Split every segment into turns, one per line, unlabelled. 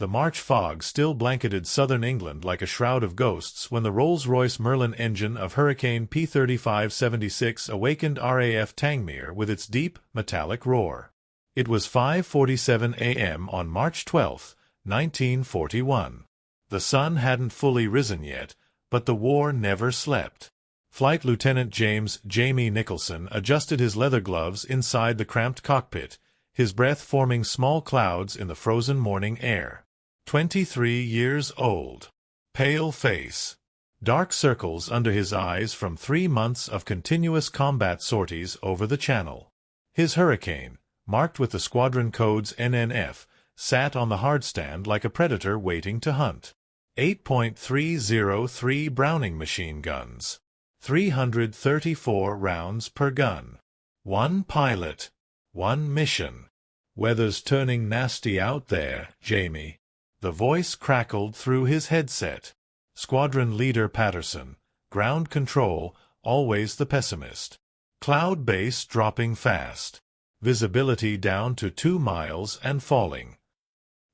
The March fog still blanketed southern England like a shroud of ghosts when the Rolls-Royce Merlin engine of Hurricane P-3576 awakened RAF Tangmere with its deep, metallic roar. It was 5:47 a.m. on March 12, 1941. The sun hadn't fully risen yet, but the war never slept. Flight Lieutenant James "Jamie" Nicholson adjusted his leather gloves inside the cramped cockpit, his breath forming small clouds in the frozen morning air. 23 years old. Pale face. Dark circles under his eyes from 3 months of continuous combat sorties over the Channel. His Hurricane, marked with the squadron codes NNF, sat on the hardstand like a predator waiting to hunt. 8.303 Browning machine guns. 334 rounds per gun. 1 pilot. 1 mission. Weather's turning nasty out there, Jamie. The voice crackled through his headset. Squadron Leader Patterson. Ground control, always the pessimist. Cloud base dropping fast. Visibility down to 2 miles and falling.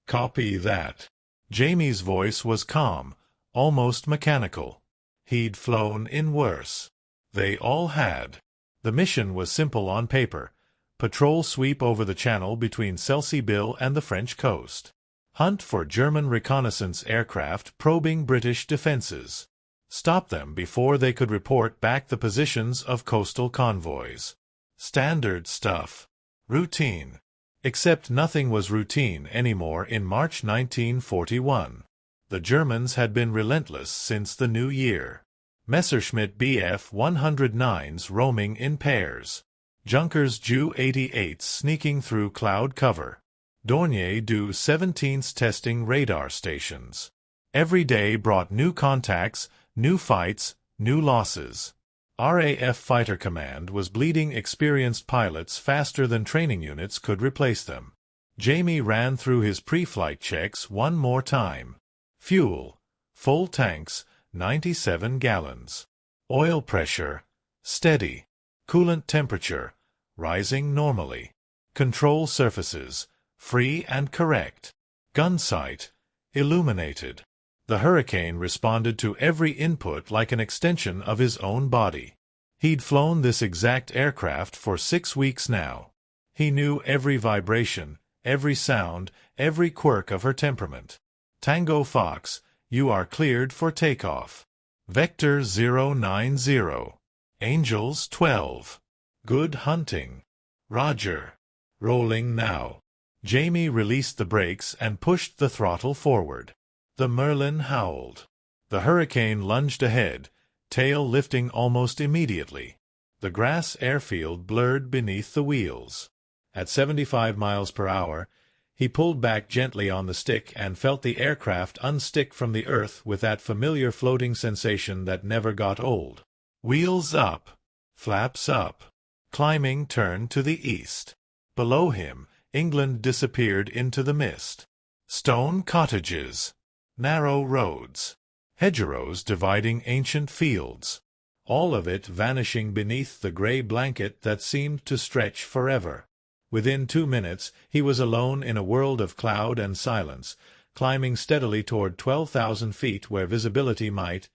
Copy that. Jamie's voice was calm, almost mechanical. He'd flown in worse. They all had. The mission was simple on paper. Patrol sweep over the Channel between Selseybill and the French coast. Hunt for German reconnaissance aircraft probing British defenses. Stop them before they could report back the positions of coastal convoys. Standard stuff. Routine. Except nothing was routine anymore in March 1941. The Germans had been relentless since the new year. Messerschmitt Bf 109s roaming in pairs. Junkers Ju-88s sneaking through cloud cover. Dornier Du 17s testing radar stations. Every day brought new contacts, new fights, new losses. RAF Fighter Command was bleeding experienced pilots faster than training units could replace them. Jamie ran through his pre-flight checks one more time. Fuel. Full tanks, 97 gallons. Oil pressure. Steady. Coolant temperature. Rising normally. Control surfaces. Free and correct. Gun sight. Illuminated. The Hurricane responded to every input like an extension of his own body. He'd flown this exact aircraft for 6 weeks now. He knew every vibration, every sound, every quirk of her temperament. Tango Fox, you are cleared for takeoff. Vector 090. Angels 12. Good hunting. Roger. Rolling now. Jamie released the brakes and pushed the throttle forward. The Merlin howled. The Hurricane lunged ahead, tail lifting almost immediately. The grass airfield blurred beneath the wheels. At 75 miles per hour, he pulled back gently on the stick and felt the aircraft unstick from the earth with that familiar floating sensation that never got old. Wheels up. Flaps up. Climbing turned to the east. Below him, England disappeared into the mist. Stone cottages. Narrow roads. Hedgerows dividing ancient fields. All of it vanishing beneath the gray blanket that seemed to stretch forever. Within 2 minutes, he was alone in a world of cloud and silence, climbing steadily toward 12,000 feet where visibility might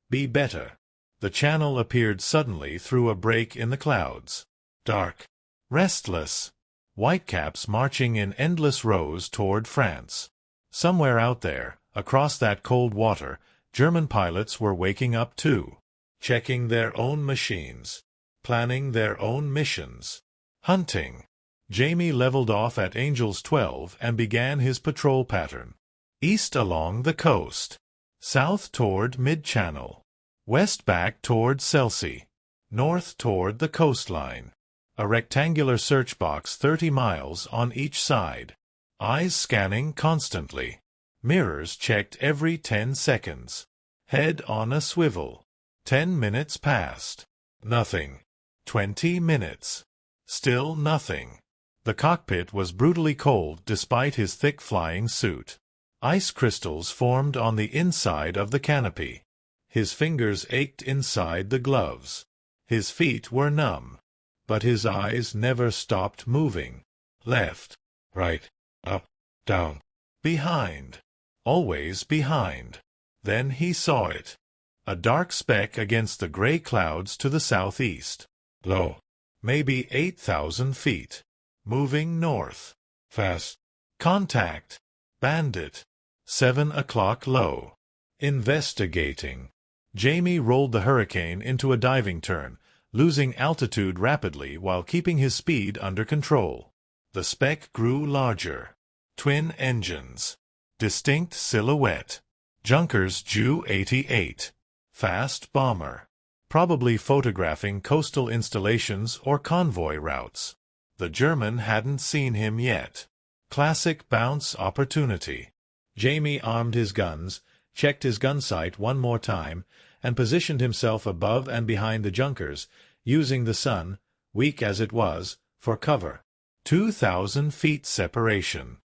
be better. The Channel appeared suddenly through a break in the clouds. Dark. Restless. Whitecaps marching in endless rows toward France. Somewhere out there, across that cold water, German pilots were waking up too. Checking their own machines. Planning their own missions. Hunting. Jamie leveled off at Angels 12 and began his patrol pattern. East along the coast. South toward mid-channel. West back toward Selsey. North toward the coastline. A rectangular search box 30 miles on each side. Eyes scanning constantly. Mirrors checked every 10 seconds. Head on a swivel. 10 minutes passed. Nothing. 20 minutes. Still nothing. The cockpit was brutally cold despite his thick flying suit. Ice crystals formed on the inside of the canopy. His fingers ached inside the gloves. His feet were numb. But his eyes never stopped moving. Left, right, up, down, Behind. Always behind. Then he saw it. A dark speck against the gray clouds to the southeast. Low. Maybe 8,000 feet. Moving north. Fast. Contact. Bandit. 7 o'clock low. Investigating. Jamie rolled the Hurricane into a diving turn, losing altitude rapidly while keeping his speed under control. The speck grew larger. Twin engines. Distinct silhouette. Junkers Ju-88. Fast bomber. Probably photographing coastal installations or convoy routes. The German hadn't seen him yet. Classic bounce opportunity. Jamie armed his guns, checked his gun sight one more time, and positioned himself above and behind the Junkers, using the sun, weak as it was, for cover. 2,000 feet separation.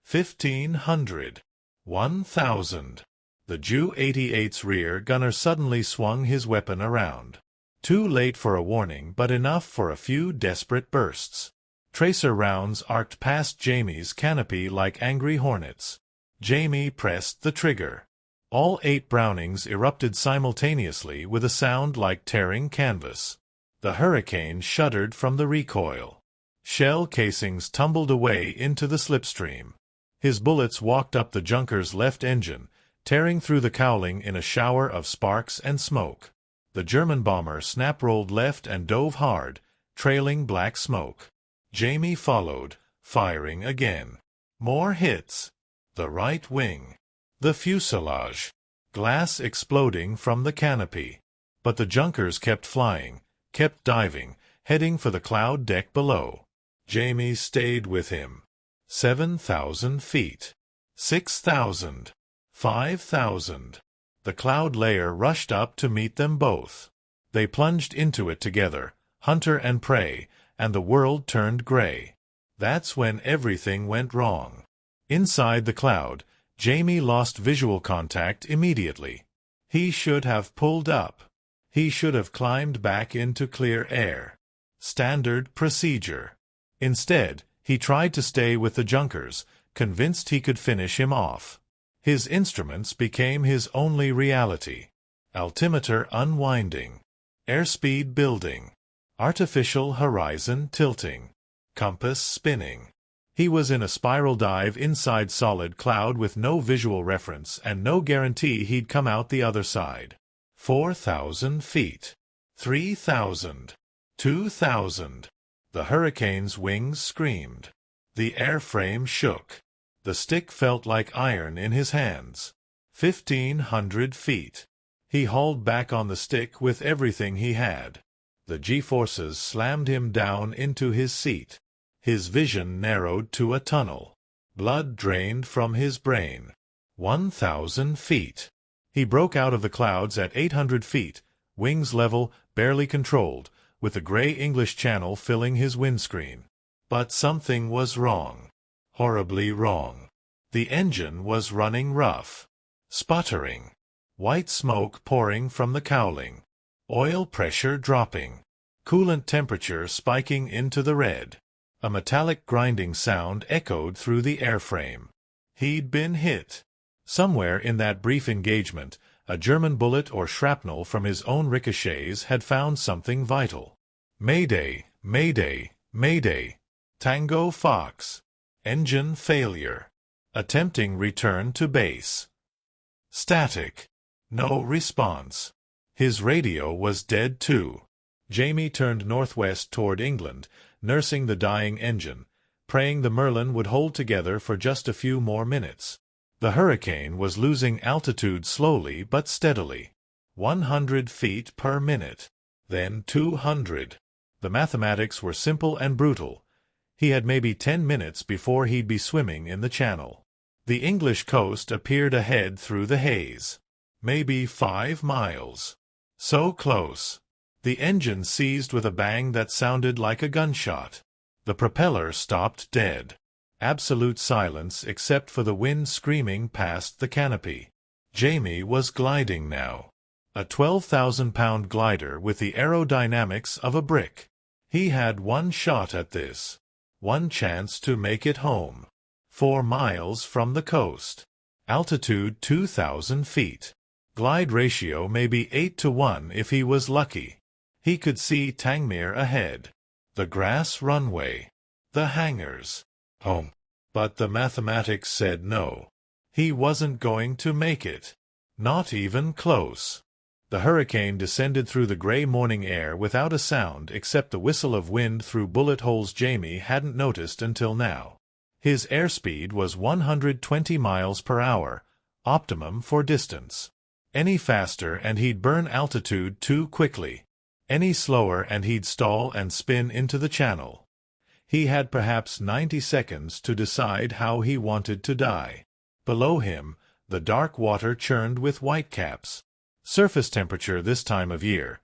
1,500. 1,000. The Ju-88's rear gunner suddenly swung his weapon around. Too late for a warning, but enough for a few desperate bursts. Tracer rounds arced past Jamie's canopy like angry hornets. Jamie pressed the trigger. All 8 Brownings erupted simultaneously with a sound like tearing canvas. The Hurricane shuddered from the recoil. Shell casings tumbled away into the slipstream. His bullets walked up the Junker's left engine, tearing through the cowling in a shower of sparks and smoke. The German bomber snap-rolled left and dove hard, trailing black smoke. Jamie followed, firing again. More hits. The right wing. The fuselage. Glass exploding from the canopy. But the Junkers kept flying, kept diving, heading for the cloud deck below. Jamie stayed with him. 7,000 feet. 6,000. 5,000. The cloud layer rushed up to meet them both. They plunged into it together, hunter and prey, and the world turned gray. That's when everything went wrong. Inside the cloud, Jamie lost visual contact immediately. He should have pulled up. He should have climbed back into clear air. Standard procedure. Instead, he tried to stay with the Junkers, convinced he could finish him off. His instruments became his only reality. Altimeter unwinding. Airspeed building. Artificial horizon tilting. Compass spinning. He was in a spiral dive inside solid cloud with no visual reference and no guarantee he'd come out the other side. 4,000 feet. 3,000. 2,000. The Hurricane's wings screamed. The airframe shook. The stick felt like iron in his hands. 1,500 feet. He hauled back on the stick with everything he had. The G-forces slammed him down into his seat. His vision narrowed to a tunnel. Blood drained from his brain. 1,000 feet. He broke out of the clouds at 800 feet, wings level, barely controlled, with the gray English Channel filling his windscreen. But something was wrong. Horribly wrong. The engine was running rough. Sputtering. White smoke pouring from the cowling. Oil pressure dropping. Coolant temperature spiking into the red. A metallic grinding sound echoed through the airframe. He'd been hit. Somewhere in that brief engagement, a German bullet or shrapnel from his own ricochets had found something vital. Mayday, mayday, mayday. Tango Fox. Engine failure. Attempting return to base. Static. No response. His radio was dead too. Jamie turned northwest toward England, nursing the dying engine, praying the Merlin would hold together for just a few more minutes. The Hurricane was losing altitude slowly but steadily. 100 feet per minute. Then 200. The mathematics were simple and brutal. He had maybe 10 minutes before he'd be swimming in the channel. The English coast appeared ahead through the haze. Maybe 5 miles. So close. The engine seized with a bang that sounded like a gunshot. The propeller stopped dead. Absolute silence except for the wind screaming past the canopy. Jamie was gliding now. A 12,000-pound glider with the aerodynamics of a brick. He had one shot at this. One chance to make it home. 4 miles from the coast. Altitude 2,000 feet. Glide ratio maybe 8 to 1 if he was lucky. He could see Tangmere ahead. The grass runway. The hangars. Home. But the mathematics said no. He wasn't going to make it. Not even close. The hurricane descended through the gray morning air without a sound except the whistle of wind through bullet holes Jamie hadn't noticed until now. His airspeed was 120 miles per hour, optimum for distance. Any faster and he'd burn altitude too quickly. Any slower and he'd stall and spin into the channel. He had perhaps 90 seconds to decide how he wanted to die. Below him, the dark water churned with whitecaps. Surface temperature this time of year,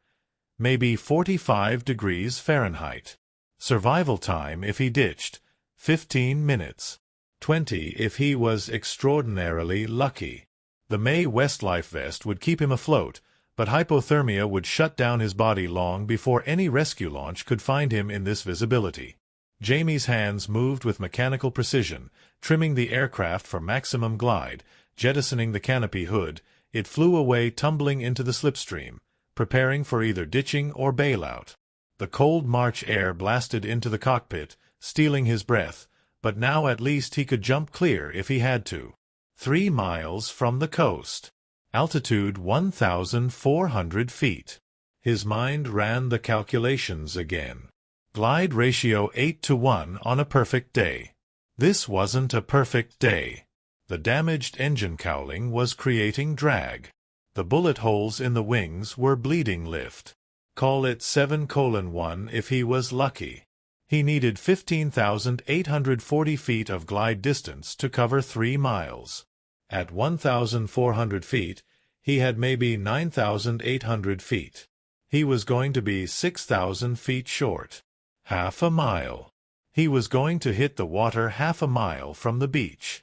maybe 45 degrees Fahrenheit. Survival time if he ditched, 15 minutes. 20 if he was extraordinarily lucky. The Mae West life vest would keep him afloat, but hypothermia would shut down his body long before any rescue launch could find him in this visibility. Jamie's hands moved with mechanical precision, trimming the aircraft for maximum glide, jettisoning the canopy hood. It flew away tumbling into the slipstream, preparing for either ditching or bailout. The cold March air blasted into the cockpit, stealing his breath, but now at least he could jump clear if he had to. 3 miles from the coast. Altitude 1,400 feet. His mind ran the calculations again. Glide ratio 8 to 1 on a perfect day. This wasn't a perfect day. The damaged engine cowling was creating drag. The bullet holes in the wings were bleeding lift. Call it 7:1 if he was lucky. He needed 15,840 feet of glide distance to cover 3 miles. At 1,400 feet, he had maybe 9,800 feet. He was going to be 6,000 feet short. Half a mile. He was going to hit the water half a mile from the beach.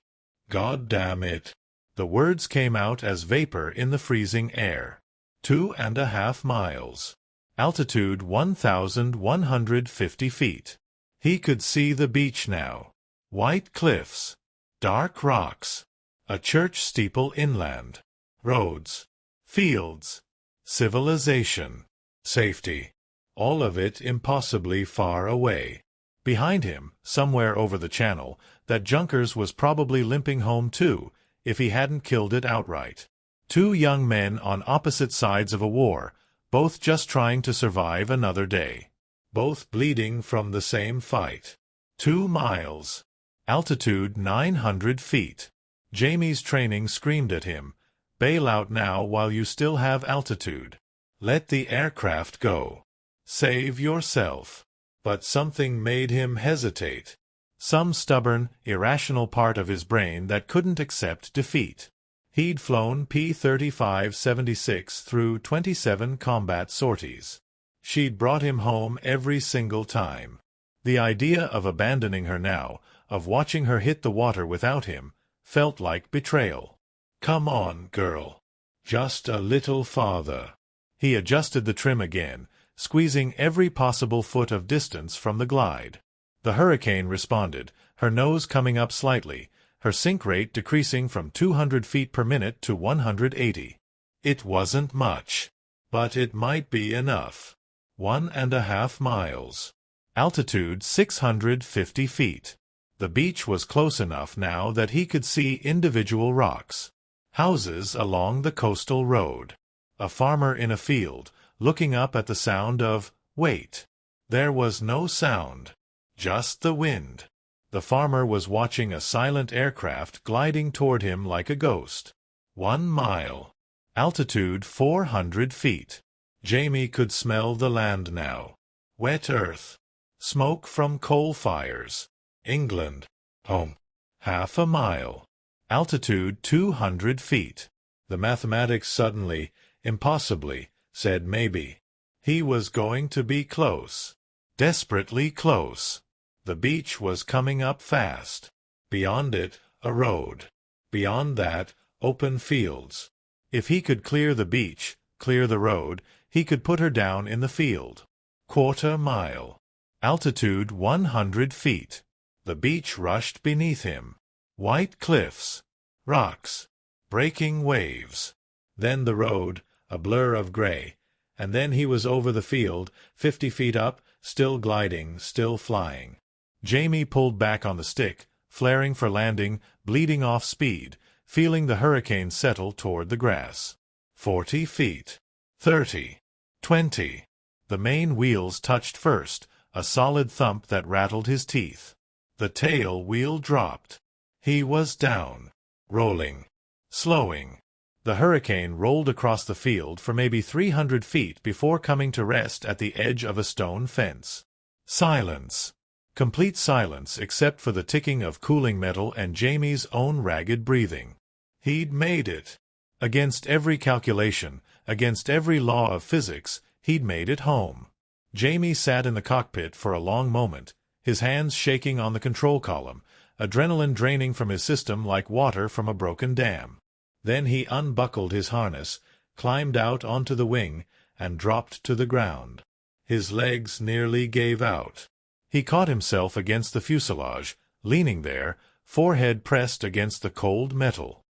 God damn it. The words came out as vapor in the freezing air. 2.5 miles. Altitude 1,150 feet. He could see the beach now. White cliffs. Dark rocks. A church steeple inland. Roads. Fields. Civilization. Safety. All of it impossibly far away. Behind him, somewhere over the channel, that Junkers was probably limping home too, if he hadn't killed it outright. 2 young men on opposite sides of a war, both just trying to survive another day. Both bleeding from the same fight. 2 miles. Altitude 900 feet. Jamie's training screamed at him, bail out now while you still have altitude. Let the aircraft go. Save yourself. But something made him hesitate. Some stubborn, irrational part of his brain that couldn't accept defeat. He'd flown P-35-76 through 27 combat sorties. She'd brought him home every single time. The idea of abandoning her now, of watching her hit the water without him, felt like betrayal. Come on, girl. Just a little farther. He adjusted the trim again, squeezing every possible foot of distance from the glide. The hurricane responded, her nose coming up slightly, her sink rate decreasing from 200 feet per minute to 180. It wasn't much, but it might be enough. 1.5 miles. Altitude 650 feet. The beach was close enough now that he could see individual rocks. Houses along the coastal road. A farmer in a field, looking up at the sound of, wait. There was no sound. Just the wind. The farmer was watching a silent aircraft gliding toward him like a ghost. 1 mile. Altitude 400 feet. Jamie could smell the land now. Wet earth. Smoke from coal fires. England. Home. Half a mile. Altitude 200 feet. The mathematics suddenly, impossibly, said maybe. He was going to be close. Desperately close. The beach was coming up fast. Beyond it, a road. Beyond that, open fields. If he could clear the beach, clear the road, he could put her down in the field. 1/4 mile. Altitude 100 feet. The beach rushed beneath him. White cliffs, rocks, breaking waves. Then the road, a blur of gray, and then he was over the field, 50 feet up, still gliding, still flying. Jamie pulled back on the stick, flaring for landing, bleeding off speed, feeling the hurricane settle toward the grass. 40 feet. 30. 20. The main wheels touched first, a solid thump that rattled his teeth. The tail wheel dropped. He was down, rolling, slowing. The hurricane rolled across the field for maybe 300 feet before coming to rest at the edge of a stone fence. Silence. Complete silence except for the ticking of cooling metal and Jamie's own ragged breathing. He'd made it. Against every calculation, against every law of physics, he'd made it home. Jamie sat in the cockpit for a long moment, his hands shaking on the control column, adrenaline draining from his system like water from a broken dam. Then he unbuckled his harness, climbed out onto the wing, and dropped to the ground. His legs nearly gave out. He caught himself against the fuselage, leaning there, forehead pressed against the cold metal.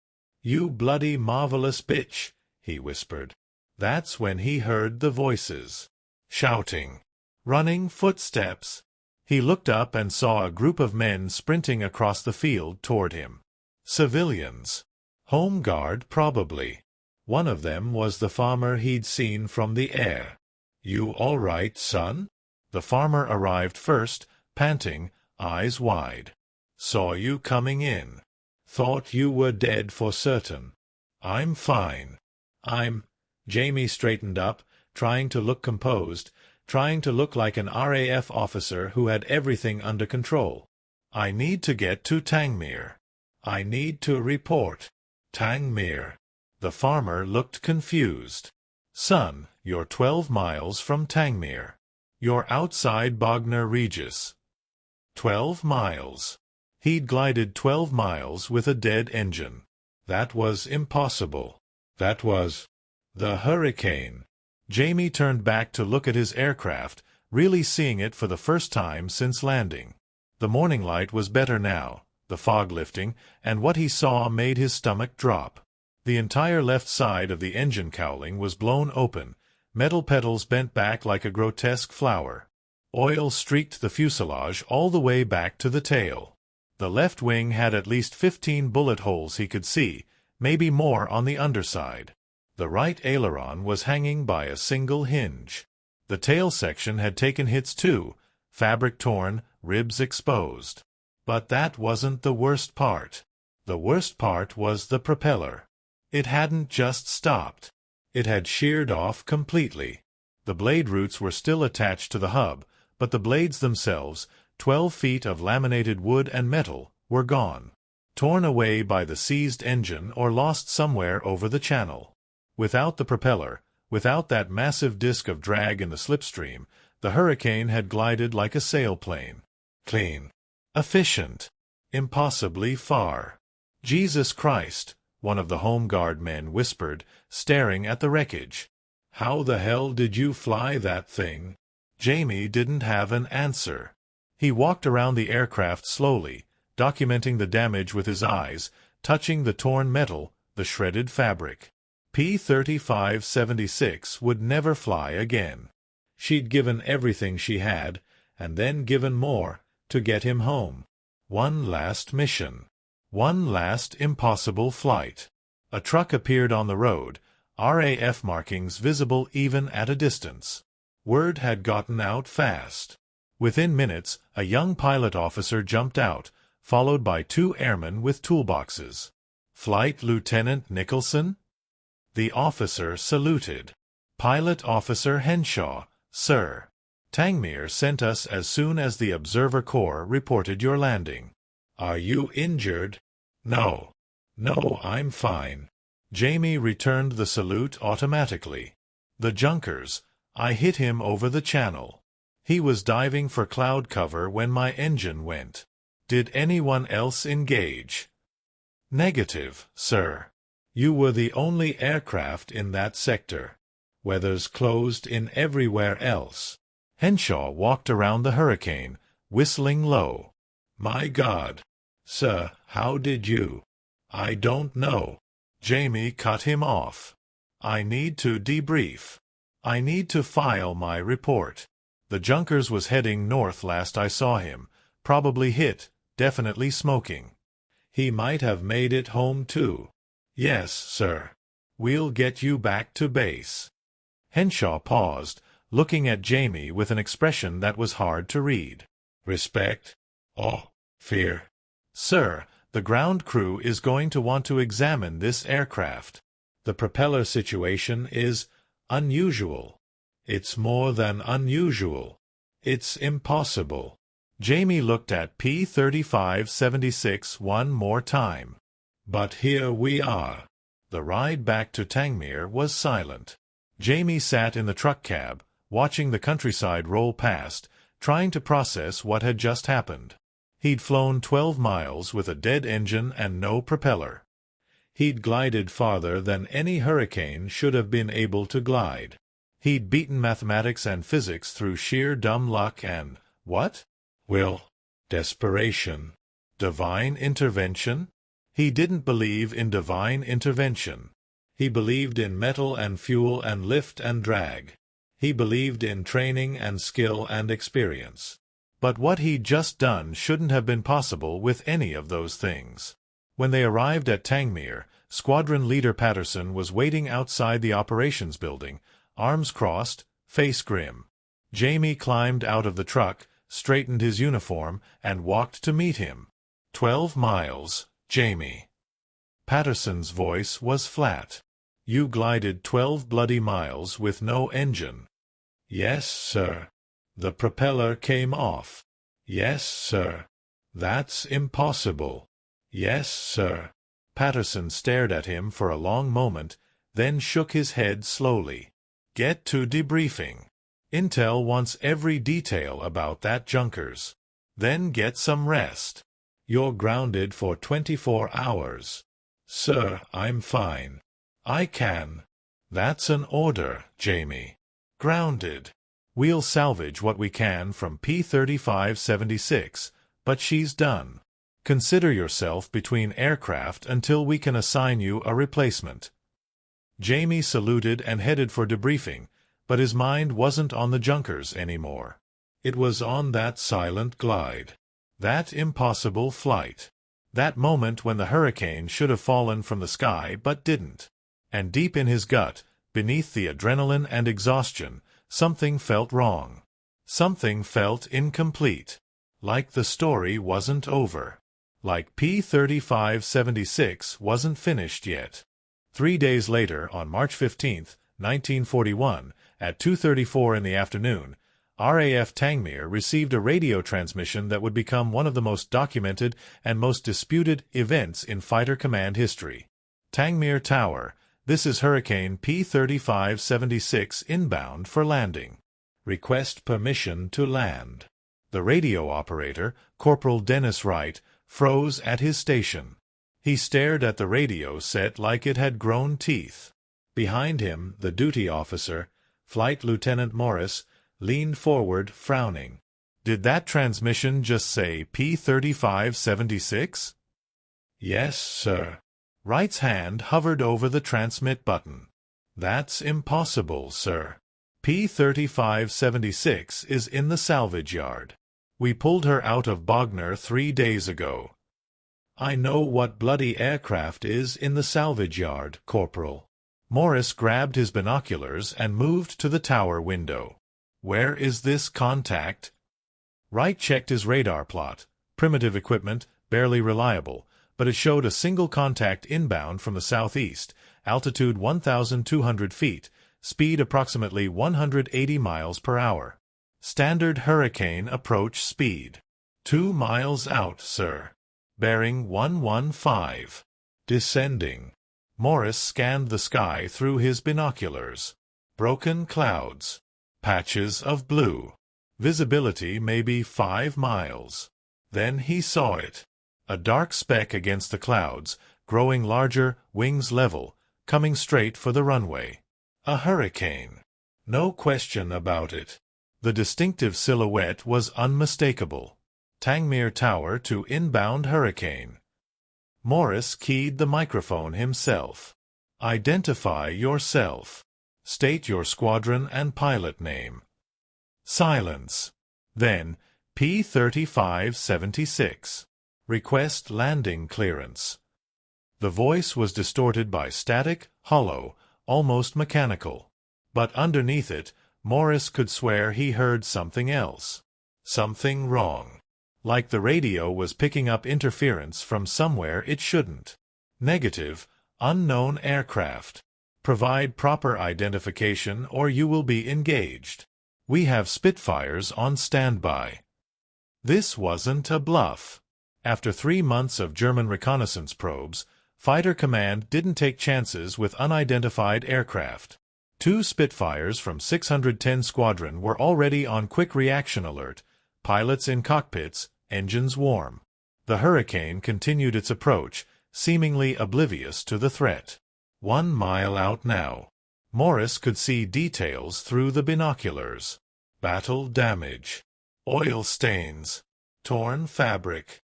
"You bloody marvelous bitch," he whispered. That's when he heard the voices. Shouting. Running footsteps. He looked up and saw a group of men sprinting across the field toward him. Civilians. Home Guard, probably. One of them was the farmer he'd seen from the air. "You all right, son?" The farmer arrived first, panting, eyes wide. "Saw you coming in. Thought you were dead for certain." "I'm fine. Jamie straightened up, trying to look composed, trying to look like an RAF officer who had everything under control. "I need to get to Tangmere. I need to report." Tangmere. The farmer looked confused. "Son, you're 12 miles from Tangmere. You're outside Bognor Regis." 12 miles. He'd glided 12 miles with a dead engine. That was impossible. That was the hurricane. Jamie turned back to look at his aircraft, really seeing it for the first time since landing. The morning light was better now, the fog lifting, and what he saw made his stomach drop. The entire left side of the engine cowling was blown open, metal petals bent back like a grotesque flower. Oil streaked the fuselage all the way back to the tail. The left wing had at least 15 bullet holes he could see, maybe more on the underside. The right aileron was hanging by a single hinge. The tail section had taken hits too, fabric torn, ribs exposed. But that wasn't the worst part. The worst part was the propeller. It hadn't just stopped. It had sheared off completely. The blade roots were still attached to the hub, but the blades themselves, 12 feet of laminated wood and metal, were gone. Torn away by the seized engine or lost somewhere over the channel. Without the propeller, without that massive disk of drag in the slipstream, the hurricane had glided like a sailplane. Clean. Efficient. Impossibly far. "Jesus Christ," one of the Home Guard men whispered, staring at the wreckage. "How the hell did you fly that thing?" Jamie didn't have an answer. He walked around the aircraft slowly, documenting the damage with his eyes, touching the torn metal, the shredded fabric. P-3576 would never fly again. She'd given everything she had, and then given more, to get him home. One last mission. One last impossible flight. A truck appeared on the road, RAF markings visible even at a distance. Word had gotten out fast. Within minutes, a young pilot officer jumped out, followed by 2 airmen with toolboxes. "Flight Lieutenant Nicholson?" The officer saluted. "Pilot Officer Henshaw, sir. Tangmere sent us as soon as the Observer Corps reported your landing." "Are you injured?" No, I'm fine." Jamie returned the salute automatically. "The Junkers. I hit him over the channel. He was diving for cloud cover when my engine went." "Did anyone else engage?" "Negative, sir. You were the only aircraft in that sector. Weather's closed in everywhere else." Henshaw walked around the hurricane, whistling low. "My God, Sir, how did you? I don't know. Jamie cut him off. I need to debrief. I need to file my report. The Junkers was heading north last I saw him. Probably hit, definitely smoking. He might have made it home too. Yes, sir. We'll get you back to base. Henshaw paused, looking at Jamie with an expression that was hard to read. Respect? Oh, fear. Sir, the ground crew is going to want to examine this aircraft. The propeller situation is unusual. It's more than unusual. It's impossible. Jamie looked at P-3576 one more time. But here we are. The ride back to Tangmere was silent. Jamie sat in the truck cab, watching the countryside roll past, trying to process what had just happened. He'd flown 12 miles with a dead engine and no propeller. He'd glided farther than any hurricane should have been able to glide. He'd beaten mathematics and physics through sheer dumb luck and, what? Will. Desperation. Divine intervention? He didn't believe in divine intervention. He believed in metal and fuel and lift and drag. He believed in training and skill and experience. But what he'd just done shouldn't have been possible with any of those things. When they arrived at Tangmere, Squadron Leader Patterson was waiting outside the operations building, arms crossed, face grim. Jamie climbed out of the truck, straightened his uniform, and walked to meet him. 12 miles, Jamie. Patterson's voice was flat. You glided 12 bloody miles with no engine. Yes, sir. The propeller came off. Yes, sir. That's impossible. Yes, sir. Patterson stared at him for a long moment, then shook his head slowly. Get to debriefing. Intel wants every detail about that Junkers. Then get some rest. You're grounded for 24 hours. Sir, I'm fine. I can. That's an order, Jamie. Grounded. We'll salvage what we can from P-3576, but she's done. Consider yourself between aircraft until we can assign you a replacement. Jamie saluted and headed for debriefing, but his mind wasn't on the Junkers anymore. It was on that silent glide. That impossible flight. That moment when the hurricane should have fallen from the sky but didn't. And deep in his gut, beneath the adrenaline and exhaustion, something felt wrong. Something felt incomplete. Like the story wasn't over. Like P-3576 wasn't finished yet. 3 days later, on March 15, 1941, at 2:34 in the afternoon, RAF Tangmere received a radio transmission that would become one of the most documented and most disputed events in fighter command history. Tangmere Tower, this is Hurricane P-3576 inbound for landing. Request permission to land. The radio operator, Corporal Dennis Wright, froze at his station. He stared at the radio set like it had grown teeth. Behind him, the duty officer, Flight Lieutenant Morris, leaned forward, frowning. Did that transmission just say P-3576? Yes, sir. Wright's hand hovered over the transmit button. That's impossible, sir. P-3576 is in the salvage yard. We pulled her out of Bognor 3 days ago. I know what bloody aircraft is in the salvage yard, Corporal. Morris grabbed his binoculars and moved to the tower window. Where is this contact? Wright checked his radar plot. Primitive equipment, barely reliable, but it showed a single contact inbound from the southeast, altitude 1,200 feet, speed approximately 180 miles per hour. Standard hurricane approach speed. 2 miles out, sir. Bearing 115. Descending. Morris scanned the sky through his binoculars. Broken clouds. Patches of blue. Visibility maybe 5 miles. Then he saw it. A dark speck against the clouds, growing larger, wings level, coming straight for the runway. A hurricane. No question about it. The distinctive silhouette was unmistakable. Tangmere Tower to inbound hurricane. Morris keyed the microphone himself. Identify yourself. State your squadron and pilot name. Silence. Then, P-3576. Request landing clearance. The voice was distorted by static, hollow, almost mechanical. But underneath it, Morris could swear he heard something else. Something wrong. Like the radio was picking up interference from somewhere it shouldn't. Negative, unknown aircraft. Provide proper identification or you will be engaged. We have Spitfires on standby. This wasn't a bluff. After 3 months of German reconnaissance probes, Fighter Command didn't take chances with unidentified aircraft. 2 Spitfires from 610 Squadron were already on quick reaction alert, pilots in cockpits, engines warm. The Hurricane continued its approach, seemingly oblivious to the threat. 1 mile out now. Morris could see details through the binoculars. Battle damage. Oil stains. Torn fabric.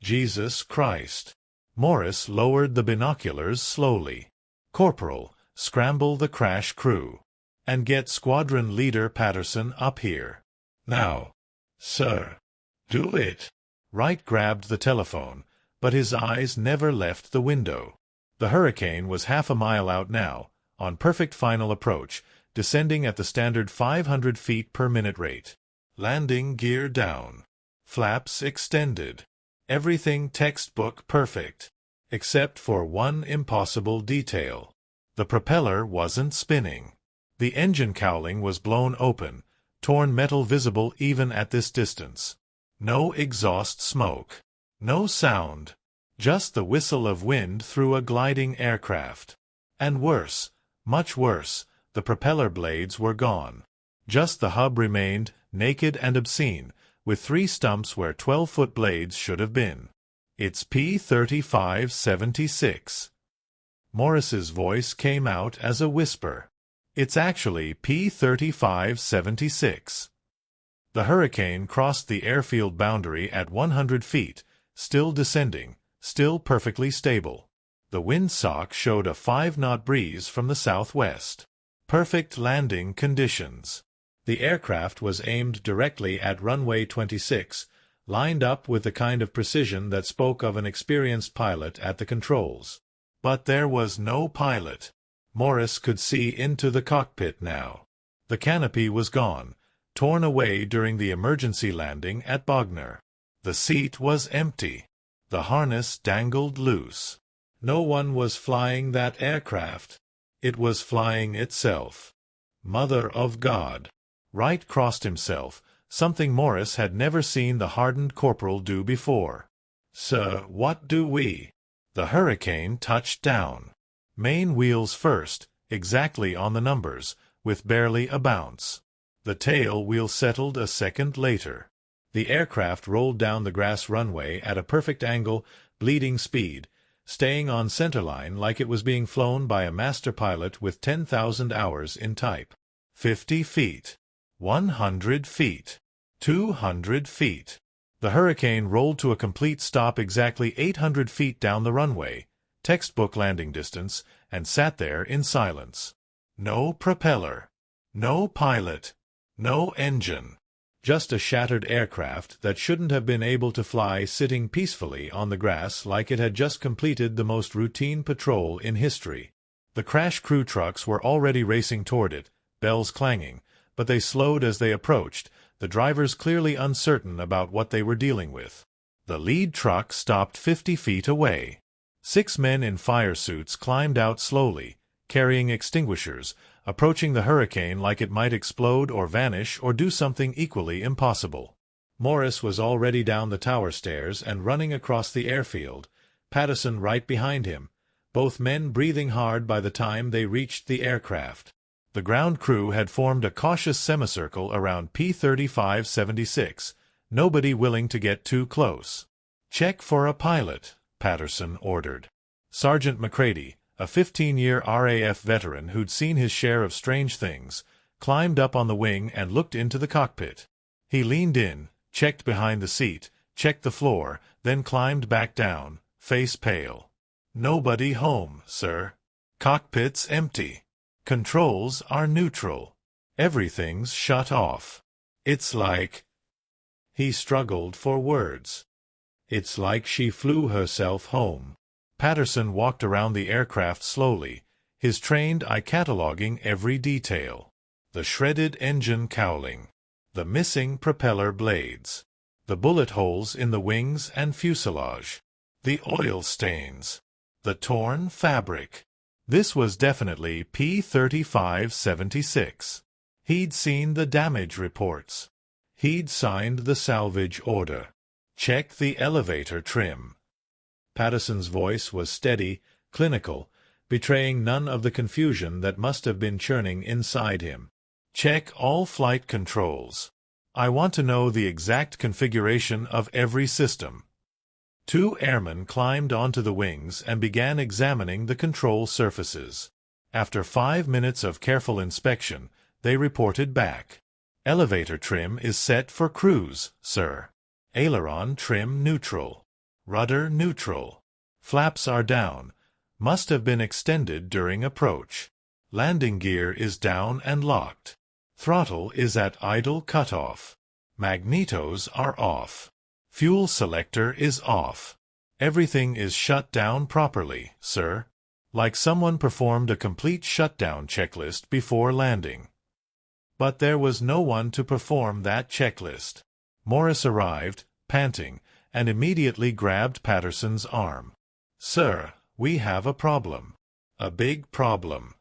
Jesus Christ. Morris lowered the binoculars slowly. Corporal, scramble the crash crew. And get Squadron Leader Patterson up here. Now. Sir. Do it. Wright grabbed the telephone, but his eyes never left the window. The Hurricane was half a mile out now, on perfect final approach, descending at the standard 500 feet per minute rate. Landing gear down. Flaps extended. Everything textbook perfect. Except for one impossible detail. The propeller wasn't spinning. The engine cowling was blown open, torn metal visible even at this distance. No exhaust smoke. No sound. Just the whistle of wind through a gliding aircraft. And worse, much worse, the propeller blades were gone. Just the hub remained, naked and obscene, with 3 stumps where 12-foot blades should have been. It's P-3576. Morris's voice came out as a whisper. It's actually P-3576. The Hurricane crossed the airfield boundary at 100 feet, still descending, still perfectly stable. The windsock showed a 5-knot breeze from the southwest. Perfect landing conditions. The aircraft was aimed directly at runway 26, lined up with the kind of precision that spoke of an experienced pilot at the controls. But there was no pilot. Morris could see into the cockpit now. The canopy was gone, torn away during the emergency landing at Bognor. The seat was empty. The harness dangled loose. No one was flying that aircraft. It was flying itself. Mother of God. Wright crossed himself, something Morris had never seen the hardened corporal do before. Sir, what do we? The Hurricane touched down. Main wheels first, exactly on the numbers, with barely a bounce. The tail wheel settled a second later. The aircraft rolled down the grass runway at a perfect angle, bleeding speed, staying on centerline like it was being flown by a master pilot with 10,000 hours in type. 50 feet. 100 feet. 200 feet. The Hurricane rolled to a complete stop exactly 800 feet down the runway, textbook landing distance, and sat there in silence. No propeller. No pilot. No engine. Just a shattered aircraft that shouldn't have been able to fly sitting peacefully on the grass like it had just completed the most routine patrol in history. The crash crew trucks were already racing toward it, bells clanging, but they slowed as they approached, the drivers clearly uncertain about what they were dealing with. The lead truck stopped 50 feet away. 6 men in fire suits climbed out slowly, carrying extinguishers, approaching the Hurricane like it might explode or vanish or do something equally impossible. Morris was already down the tower stairs and running across the airfield, Patterson right behind him, both men breathing hard by the time they reached the aircraft. The ground crew had formed a cautious semicircle around P-3576, nobody willing to get too close. "Check for a pilot," Patterson ordered. Sergeant McCready, a 15-year RAF veteran who'd seen his share of strange things, climbed up on the wing and looked into the cockpit. He leaned in, checked behind the seat, checked the floor, then climbed back down, face pale. Nobody home, sir. Cockpit's empty. Controls are neutral. Everything's shut off. It's like... He struggled for words. It's like she flew herself home. Patterson walked around the aircraft slowly, his trained eye cataloging every detail. The shredded engine cowling. The missing propeller blades. The bullet holes in the wings and fuselage. The oil stains. The torn fabric. This was definitely P-3576. He'd seen the damage reports. He'd signed the salvage order. Check the elevator trim. Patterson's voice was steady, clinical, betraying none of the confusion that must have been churning inside him. Check all flight controls. I want to know the exact configuration of every system. 2 airmen climbed onto the wings and began examining the control surfaces. After 5 minutes of careful inspection, they reported back. Elevator trim is set for cruise, sir. Aileron trim neutral. Rudder neutral. Flaps are down. Must have been extended during approach. Landing gear is down and locked. Throttle is at idle cutoff. Magnetos are off. Fuel selector is off. Everything is shut down properly, sir. Like someone performed a complete shutdown checklist before landing. But there was no one to perform that checklist. Morris arrived, panting, and immediately grabbed Patterson's arm. Sir, we have a problem. A big problem.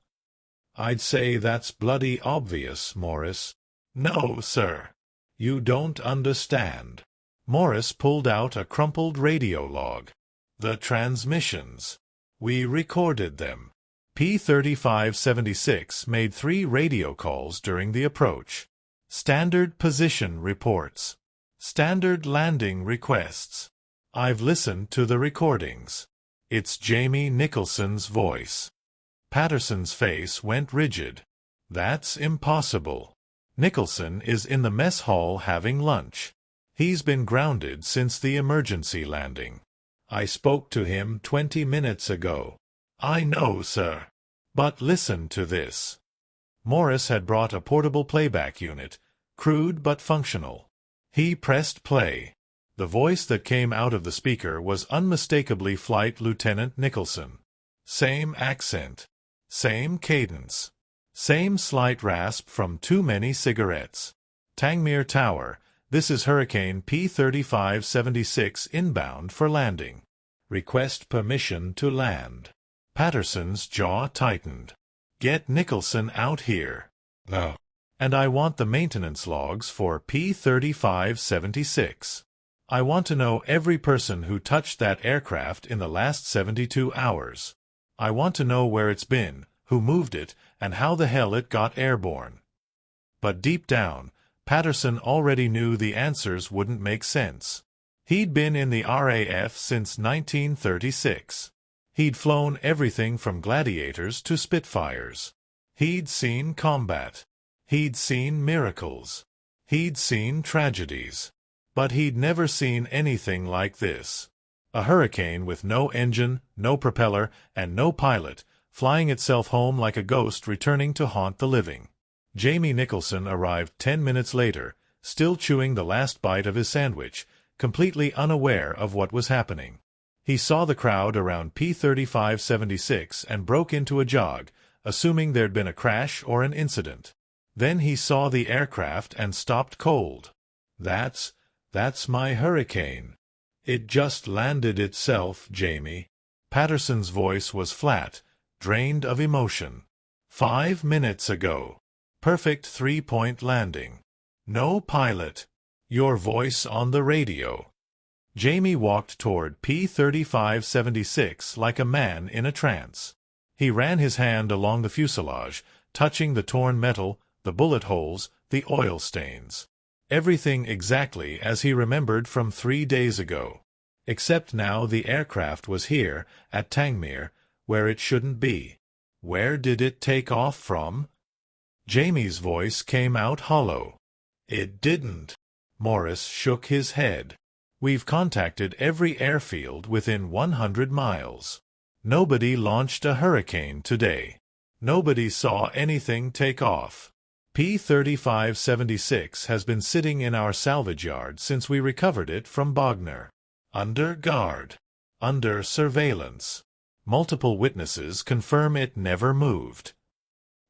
I'd say that's bloody obvious, Morris. No, sir. You don't understand. Morris pulled out a crumpled radio log. The transmissions. We recorded them. P-3576 made 3 radio calls during the approach. Standard position reports. Standard landing requests. I've listened to the recordings. It's Jamie Nicholson's voice. Patterson's face went rigid. That's impossible. Nicholson is in the mess hall having lunch. He's been grounded since the emergency landing. I spoke to him 20 minutes ago. I know, sir. But listen to this. Morris had brought a portable playback unit, crude but functional. He pressed play. The voice that came out of the speaker was unmistakably Flight Lieutenant Nicholson. Same accent. Same cadence. Same slight rasp from too many cigarettes. Tangmere Tower, this is Hurricane P-3576 inbound for landing. Request permission to land. Patterson's jaw tightened. Get Nicholson out here. No. And I want the maintenance logs for P-3576. I want to know every person who touched that aircraft in the last 72 hours. I want to know where it's been, who moved it, and how the hell it got airborne. But deep down, Patterson already knew the answers wouldn't make sense. He'd been in the RAF since 1936. He'd flown everything from Gladiators to Spitfires. He'd seen combat. He'd seen miracles. He'd seen tragedies. But he'd never seen anything like this. A hurricane with no engine, no propeller, and no pilot, flying itself home like a ghost returning to haunt the living. Jamie Nicholson arrived 10 minutes later, still chewing the last bite of his sandwich, completely unaware of what was happening. He saw the crowd around P-3576 and broke into a jog, assuming there'd been a crash or an incident. Then he saw the aircraft and stopped cold. That's my Hurricane. It just landed itself, Jamie. Patterson's voice was flat, drained of emotion. 5 minutes ago. Perfect 3-point landing. No pilot. Your voice on the radio. Jamie walked toward P-3576 like a man in a trance. He ran his hand along the fuselage, touching the torn metal, the bullet holes, the oil stains. Everything exactly as he remembered from 3 days ago. Except now the aircraft was here, at Tangmere, where it shouldn't be. Where did it take off from? Jamie's voice came out hollow. It didn't. Morris shook his head. We've contacted every airfield within 100 miles. Nobody launched a Hurricane today. Nobody saw anything take off. P-3576 has been sitting in our salvage yard since we recovered it from Bogner. Under guard. Under surveillance. Multiple witnesses confirm it never moved.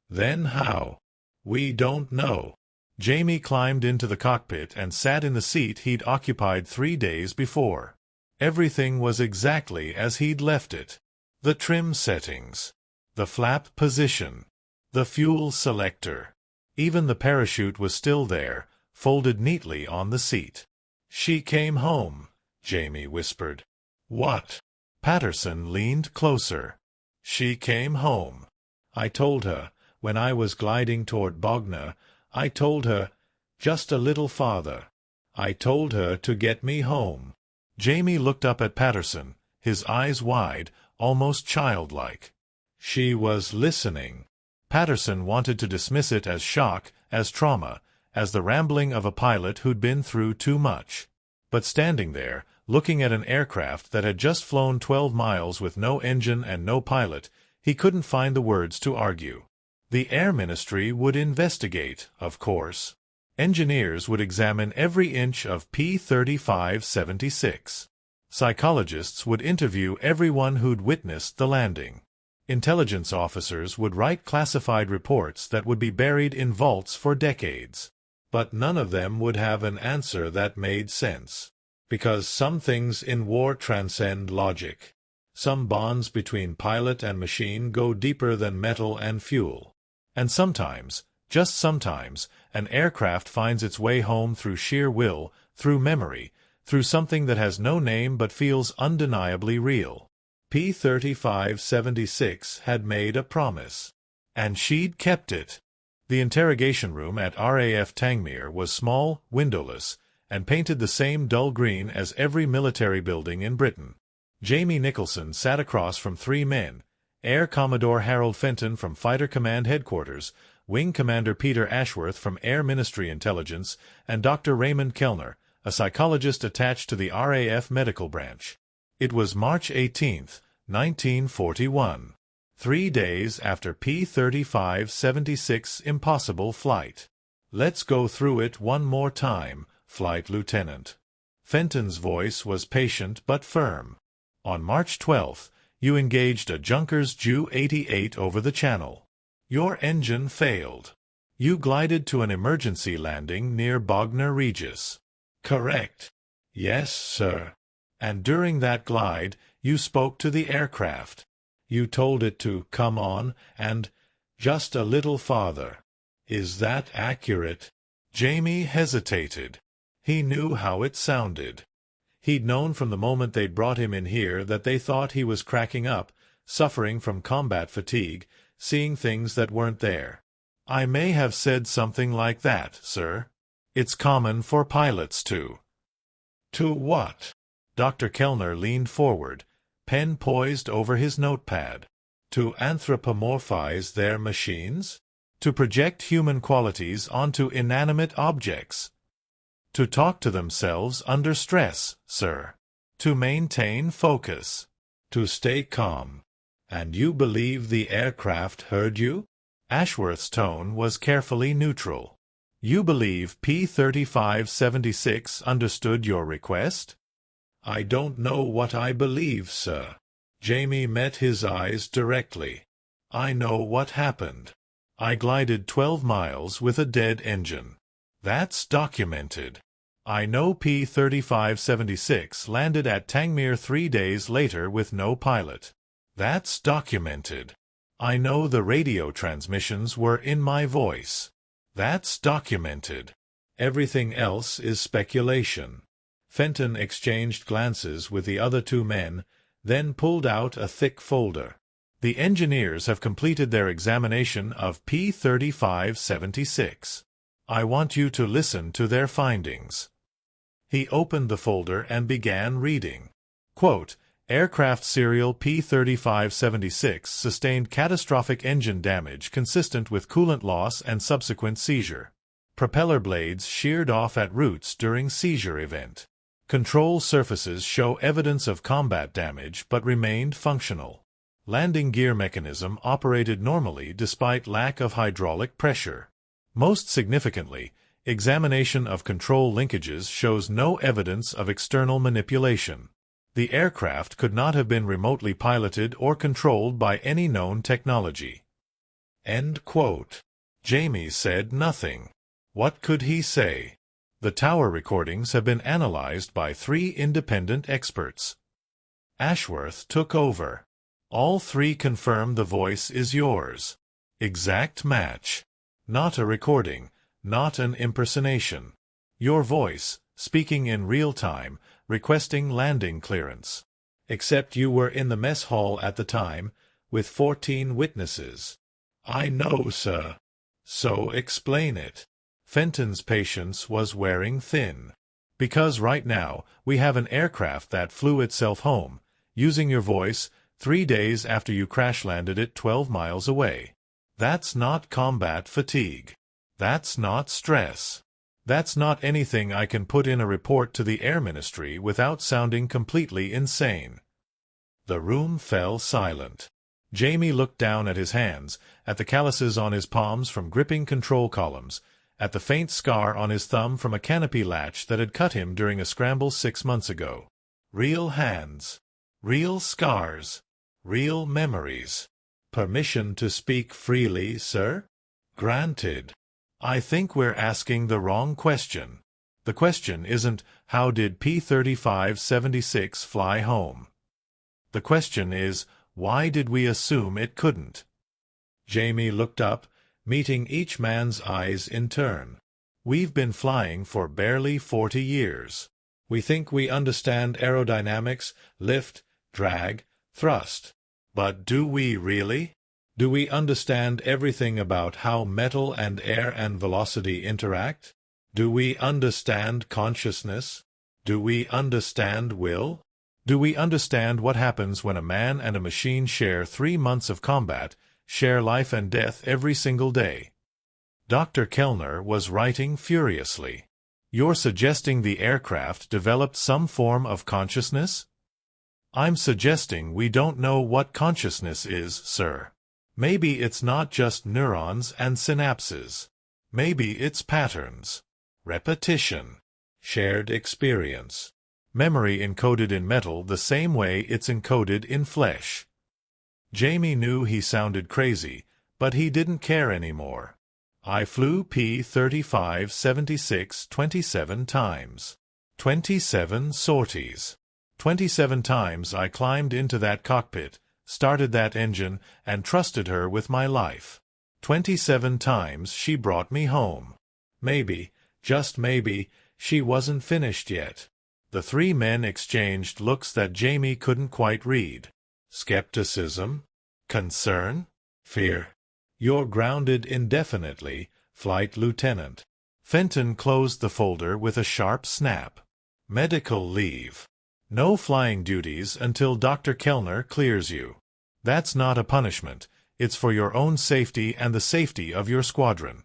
Then how? We don't know. Jamie climbed into the cockpit and sat in the seat he'd occupied 3 days before. Everything was exactly as he'd left it. The trim settings. The flap position. The fuel selector. Even the parachute was still there, folded neatly on the seat. She came home, Jamie whispered. What? Patterson leaned closer. She came home. I told her, when I was gliding toward Bogner, I told her, just a little farther. I told her to get me home. Jamie looked up at Patterson, his eyes wide, almost childlike. She was listening. Patterson wanted to dismiss it as shock, as trauma, as the rambling of a pilot who'd been through too much. But standing there, looking at an aircraft that had just flown 12 miles with no engine and no pilot, he couldn't find the words to argue. The Air Ministry would investigate, of course. Engineers would examine every inch of P-3576. Psychologists would interview everyone who'd witnessed the landing. Intelligence officers would write classified reports that would be buried in vaults for decades. But none of them would have an answer that made sense. Because some things in war transcend logic. Some bonds between pilot and machine go deeper than metal and fuel. And sometimes, just sometimes, an aircraft finds its way home through sheer will, through memory, through something that has no name but feels undeniably real. P-3576 had made a promise. And she'd kept it. The interrogation room at RAF Tangmere was small, windowless, and painted the same dull green as every military building in Britain. Jamie Nicholson sat across from 3 men, Air Commodore Harold Fenton from Fighter Command Headquarters, Wing Commander Peter Ashworth from Air Ministry Intelligence, and Dr. Raymond Kellner, a psychologist attached to the RAF Medical Branch. It was March 18, 1941, 3 days after P-3576's impossible flight. Let's go through it one more time, Flight Lieutenant. Fenton's voice was patient but firm. On March 12th, you engaged a Junkers Ju-88 over the channel. Your engine failed. You glided to an emergency landing near Bognor Regis. Correct. Yes, sir. And during that glide, you spoke to the aircraft. You told it to come on and just a little farther. Is that accurate? Jamie hesitated. He knew how it sounded. He'd known from the moment they'd brought him in here that they thought he was cracking up, suffering from combat fatigue, seeing things that weren't there. I may have said something like that, sir. It's common for pilots to. To what? Dr. Kellner leaned forward, pen poised over his notepad. To anthropomorphize their machines? To project human qualities onto inanimate objects? To talk to themselves under stress, sir. To maintain focus. To stay calm. And you believe the aircraft heard you? Ashworth's tone was carefully neutral. You believe P-3576 understood your request? I don't know what I believe, sir. Jamie met his eyes directly. I know what happened. I glided 12 miles with a dead engine. That's documented. I know P-3576 landed at Tangmere 3 days later with no pilot. That's documented. I know the radio transmissions were in my voice. That's documented. Everything else is speculation. Fenton exchanged glances with the other 2 men, then pulled out a thick folder. The engineers have completed their examination of P-3576. I want you to listen to their findings. He opened the folder and began reading. Quote, Aircraft serial P-3576 sustained catastrophic engine damage consistent with coolant loss and subsequent seizure. Propeller blades sheared off at roots during seizure event. Control surfaces show evidence of combat damage but remained functional. Landing gear mechanism operated normally despite lack of hydraulic pressure. Most significantly, examination of control linkages shows no evidence of external manipulation. The aircraft could not have been remotely piloted or controlled by any known technology. End quote. Jamie said nothing. What could he say? The tower recordings have been analyzed by 3 independent experts. Ashworth took over. All 3 confirm the voice is yours. Exact match. Not a recording, not an impersonation. Your voice, speaking in real time, requesting landing clearance. Except you were in the mess hall at the time, with 14 witnesses. I know, sir. So explain it. Fenton's patience was wearing thin. Because right now, we have an aircraft that flew itself home, using your voice, 3 days after you crash-landed it 12 miles away. That's not combat fatigue. That's not stress. That's not anything I can put in a report to the Air Ministry without sounding completely insane. The room fell silent. Jamie looked down at his hands, at the calluses on his palms from gripping control columns, at the faint scar on his thumb from a canopy latch that had cut him during a scramble 6 months ago. Real hands. Real scars. Real memories. Permission to speak freely, sir? Granted. I think we're asking the wrong question. The question isn't, how did P-3576 fly home? The question is, why did we assume it couldn't? Jamie looked up, meeting each man's eyes in turn. We've been flying for barely 40 years. We think we understand aerodynamics, lift, drag, thrust. But do we really? Do we understand everything about how metal and air and velocity interact? Do we understand consciousness? Do we understand will? Do we understand what happens when a man and a machine share 3 months of combat, share life and death every single day? Dr. Kellner was writing furiously. You're suggesting the aircraft developed some form of consciousness? I'm suggesting we don't know what consciousness is, sir. Maybe it's not just neurons and synapses. Maybe it's patterns, repetition, shared experience, memory encoded in metal the same way it's encoded in flesh. Jamie knew he sounded crazy, but he didn't care anymore. I flew P-3576 27 times. 27 sorties. 27 times I climbed into that cockpit, started that engine, and trusted her with my life. 27 times she brought me home. Maybe, just maybe, she wasn't finished yet. The 3 men exchanged looks that Jamie couldn't quite read. Skepticism? Concern? Fear? You're grounded indefinitely, Flight Lieutenant. Fenton closed the folder with a sharp snap. Medical leave. No flying duties until Dr. Kellner clears you. That's not a punishment. It's for your own safety and the safety of your squadron.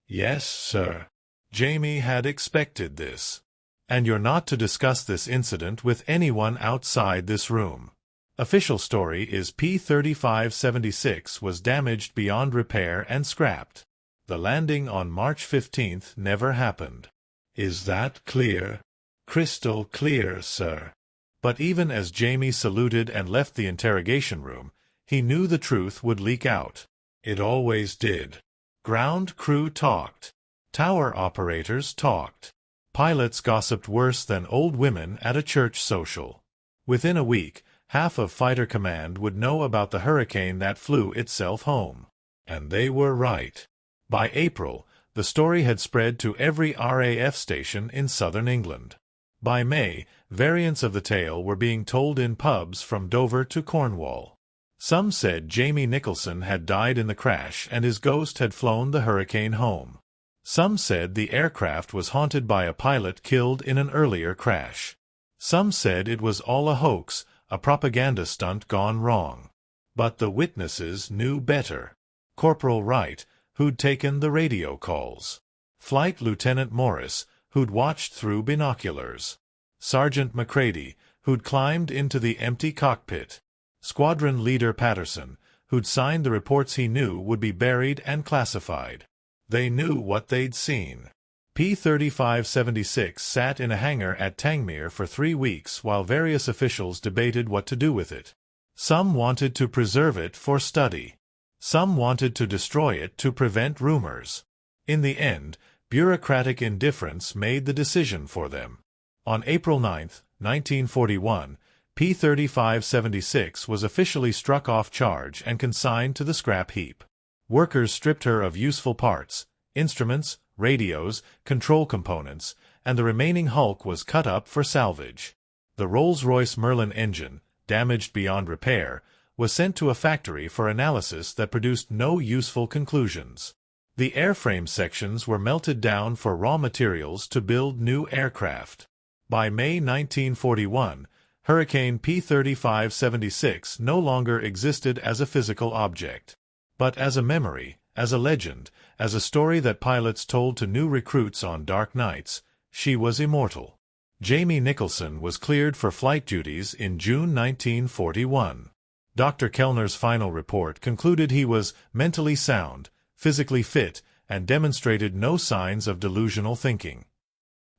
Yes, sir. Jamie had expected this. And you're not to discuss this incident with anyone outside this room. Official story is P-3576 was damaged beyond repair and scrapped. The landing on March 15th never happened. Is that clear? Crystal clear, sir. But even as Jamie saluted and left the interrogation room, he knew the truth would leak out. It always did. Ground crew talked. Tower operators talked. Pilots gossiped worse than old women at a church social. Within a week, half of Fighter Command would know about the hurricane that flew itself home. And they were right. By April, the story had spread to every RAF station in southern England. By May, variants of the tale were being told in pubs from Dover to Cornwall. Some said Jamie Nicholson had died in the crash and his ghost had flown the hurricane home. Some said the aircraft was haunted by a pilot killed in an earlier crash. Some said it was all a hoax, a propaganda stunt gone wrong. But the witnesses knew better. Corporal Wright, who'd taken the radio calls. Flight Lieutenant Morris, who'd watched through binoculars. Sergeant McCready, who'd climbed into the empty cockpit. Squadron Leader Patterson, who'd signed the reports he knew would be buried and classified. They knew what they'd seen. P-3576 sat in a hangar at Tangmere for 3 weeks while various officials debated what to do with it. Some wanted to preserve it for study. Some wanted to destroy it to prevent rumors. In the end, bureaucratic indifference made the decision for them. On April 9, 1941, P-3576 was officially struck off charge and consigned to the scrap heap. Workers stripped her of useful parts, instruments, radios, control components, and the remaining hulk was cut up for salvage. The Rolls-Royce Merlin engine, damaged beyond repair, was sent to a factory for analysis that produced no useful conclusions. The airframe sections were melted down for raw materials to build new aircraft. By May 1941, Hurricane P-3576 no longer existed as a physical object, but as a memory, as a legend, as a story that pilots told to new recruits on dark nights. She was immortal. Jamie Nicholson was cleared for flight duties in June 1941. Dr. Kellner's final report concluded he was mentally sound, physically fit, and demonstrated no signs of delusional thinking.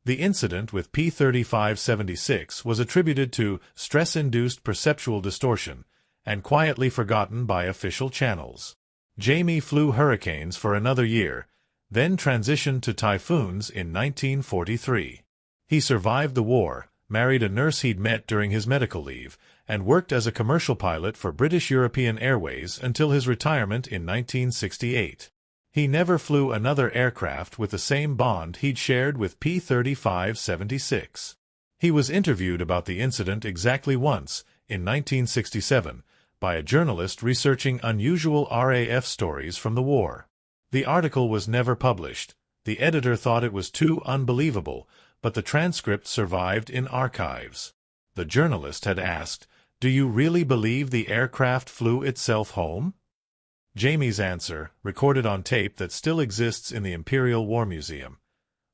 The incident with P-3576 was attributed to stress-induced perceptual distortion and quietly forgotten by official channels. Jamie flew Hurricanes for another year, then transitioned to Typhoons in 1943. He survived the war, married a nurse he'd met during his medical leave, and worked as a commercial pilot for British European Airways until his retirement in 1968. He never flew another aircraft with the same bond he'd shared with P-3576. He was interviewed about the incident exactly once, in 1967, by a journalist researching unusual RAF stories from the war. The article was never published. The editor thought it was too unbelievable, but the transcript survived in archives. The journalist had asked, "Do you really believe the aircraft flew itself home?" Jamie's answer, recorded on tape that still exists in the Imperial War Museum: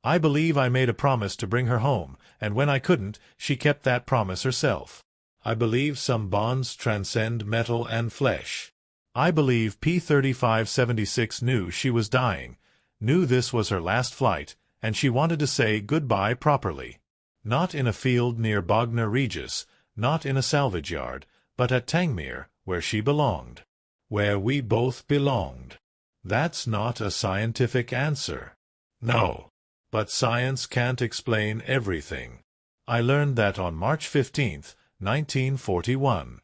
"I believe I made a promise to bring her home, and when I couldn't, she kept that promise herself. I believe some bonds transcend metal and flesh. I believe P-3576 knew she was dying, knew this was her last flight, and she wanted to say goodbye properly. Not in a field near Bognor Regis, not in a salvage yard, but at Tangmere, where she belonged. Where we both belonged." That's not a scientific answer. No. But science can't explain everything. I learned that on March 15, 1941.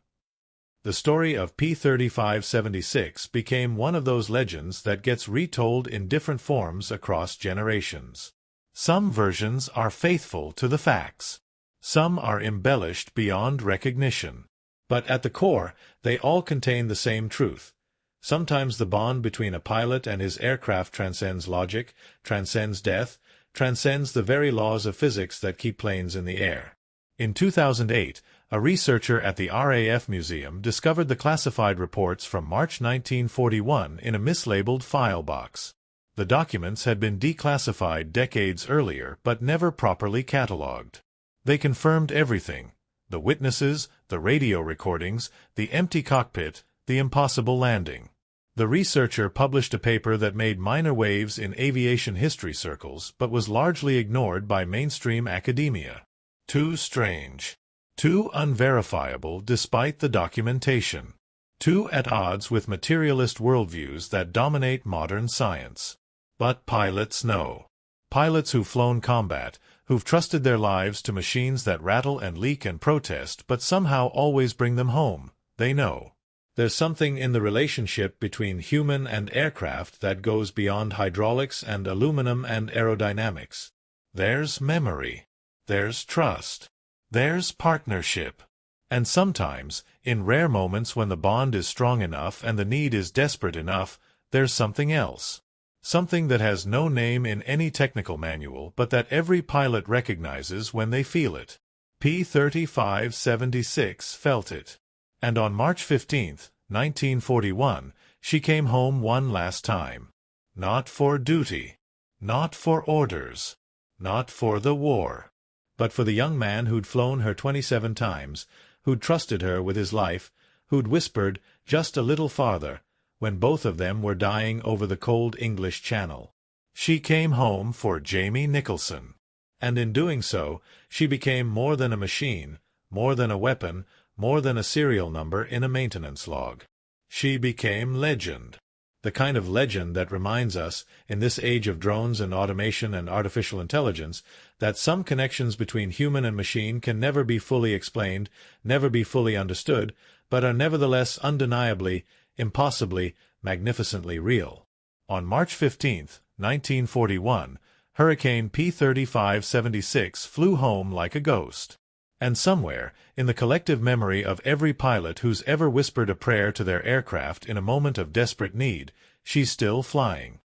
The story of P-3576 became one of those legends that gets retold in different forms across generations. Some versions are faithful to the facts. Some are embellished beyond recognition. But at the core, they all contain the same truth. Sometimes the bond between a pilot and his aircraft transcends logic, transcends death, transcends the very laws of physics that keep planes in the air. In 2008, a researcher at the RAF Museum discovered the classified reports from March 1941 in a mislabeled file box. The documents had been declassified decades earlier but never properly catalogued. They confirmed everything: the witnesses, the radio recordings, the empty cockpit, the impossible landing. The researcher published a paper that made minor waves in aviation history circles but was largely ignored by mainstream academia. Too strange. Too unverifiable despite the documentation. Too at odds with materialist worldviews that dominate modern science. But pilots know. Pilots who've flown combat, who've trusted their lives to machines that rattle and leak and protest but somehow always bring them home, they know. There's something in the relationship between human and aircraft that goes beyond hydraulics and aluminum and aerodynamics. There's memory. There's trust. There's partnership. And sometimes, in rare moments when the bond is strong enough and the need is desperate enough, there's something else. Something that has no name in any technical manual but that every pilot recognizes when they feel it. P-3576 felt it. And on March 15, 1941, she came home one last time. Not for duty. Not for orders. Not for the war. But for the young man who'd flown her 27 times, who'd trusted her with his life, who'd whispered, "Just a little farther," when both of them were dying over the cold English Channel. She came home for Jamie Nicholson. And in doing so, she became more than a machine, more than a weapon, more than a serial number in a maintenance log. She became legend. The kind of legend that reminds us, in this age of drones and automation and artificial intelligence, that some connections between human and machine can never be fully explained, never be fully understood, but are nevertheless undeniably, impossibly, magnificently real. On March 15, 1941, Hurricane P-3576 flew home like a ghost. And somewhere, in the collective memory of every pilot who's ever whispered a prayer to their aircraft in a moment of desperate need, she's still flying.